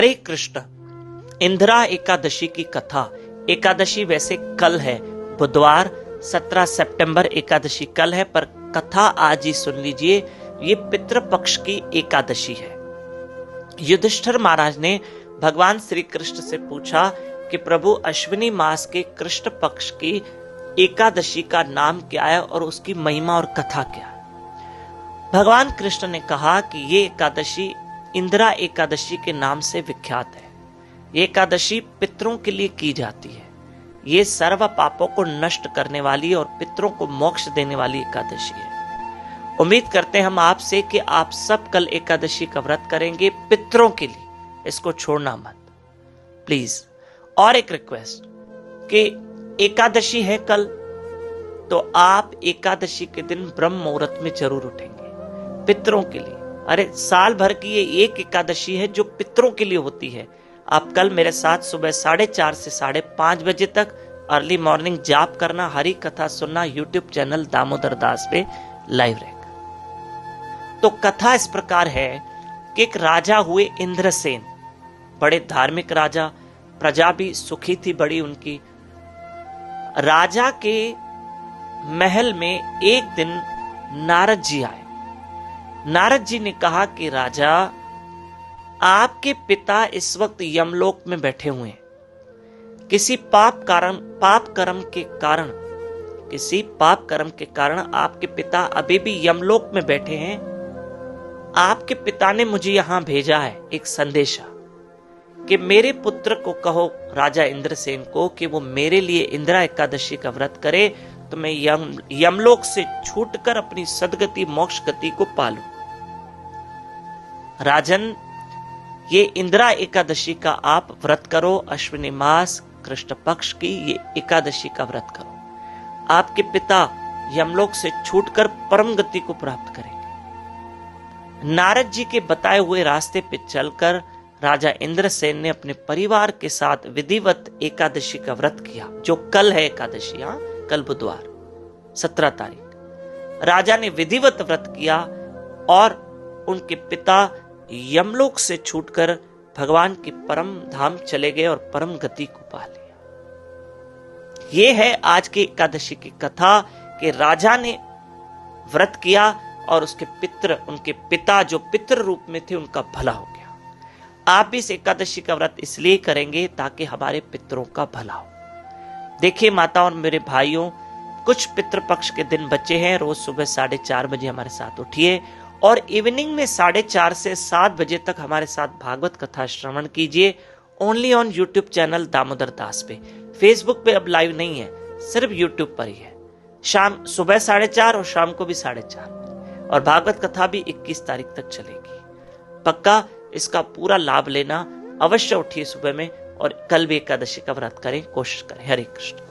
हरे कृष्ण। इंदिरा एकादशी की कथा। एकादशी वैसे कल है, बुधवार 17 सितंबर एकादशी कल है, पर कथा आज ही सुन लीजिए। ये पितृपक्ष की एकादशी है। युधिष्ठिर महाराज ने भगवान श्री कृष्ण से पूछा कि प्रभु, अश्विनी मास के कृष्ण पक्ष की एकादशी का नाम क्या है और उसकी महिमा और कथा क्या है। भगवान कृष्ण ने कहा कि ये एकादशी इंदिरा एकादशी के नाम से विख्यात है। ये एकादशी पितरों के लिए की जाती है। ये सर्व पापों को नष्ट करने वाली और पितरों को मोक्ष देने वाली एकादशी है। उम्मीद करते हैं हम आपसे कि आप सब कल एकादशी का व्रत करेंगे पितरों के लिए, इसको छोड़ना मत प्लीज। और एक रिक्वेस्ट कि एकादशी है कल, तो आप एकादशी के दिन ब्रह्म मुहूर्त में जरूर उठेंगे पितरों के लिए। अरे साल भर की ये एक एकादशी है जो पितरों के लिए होती है। आप कल मेरे साथ सुबह 4:30 से 5:30 बजे तक अर्ली मॉर्निंग जाप करना, हरि कथा सुनना यूट्यूब चैनल दामोदर दास पे लाइव रहेगा। तो कथा इस प्रकार है कि एक राजा हुए इंद्रसेन, बड़े धार्मिक राजा, प्रजा भी सुखी थी बड़ी उनकी। राजा के महल में एक दिन नारद जी आए। नारद जी ने कहा कि राजा, आपके पिता इस वक्त यमलोक में बैठे हुए हैं। किसी पाप कर्म के कारण आपके पिता अभी भी यमलोक में बैठे हैं। आपके पिता ने मुझे यहां भेजा है एक संदेशा कि मेरे पुत्र को कहो, राजा इंद्रसेन को, कि वो मेरे लिए इंदिरा एकादशी का व्रत करे तो मैं यमलोक से छूटकर अपनी सदगति मोक्ष गति को पालूं। राजन, ये इंदिरा एकादशी का आप व्रत करो। अश्विनी मास कृष्ण पक्ष की ये एकादशी का व्रत करो। आपके पिता यमलोक से छूटकर परम गति को प्राप्त करेंगे। नारद जी के बताए हुए रास्ते पे चलकर राजा इंद्रसेन ने अपने परिवार के साथ विधिवत एकादशी का व्रत किया, जो कल है एकादशी। कल बुधवार 17 तारीख राजा ने विधिवत व्रत किया और उनके पिता यमलोक से छूटकर भगवान के परम धाम चले गए और परम गति को पा लिया। यह है आज की एकादशी की कथा कि राजा ने व्रत किया और उनके पिता जो पितृ रूप में थे, उनका भला हो गया। आप भी इस एकादशी का व्रत इसलिए करेंगे ताकि हमारे पितरों का भला हो। देखिए माता और मेरे भाइयों, कुछ पितृपक्ष के दिन बचे हैं। रोज सुबह 4:30 बजे हमारे साथ उठिए और इवनिंग में 4:30 से 7 बजे तक हमारे साथ भागवत कथा श्रवण कीजिए। Only on YouTube channel Damodar Das पे। फेसबुक पे अब लाइव नहीं है, सिर्फ यूट्यूब पर ही है। सुबह 4:30 और शाम को भी 4:30। और भागवत कथा भी 21 तारीख तक चलेगी। पक्का इसका पूरा लाभ लेना। अवश्य उठिए सुबह में और कल भी एकादशी का व्रत करें, कोशिश करें। हरे कृष्ण।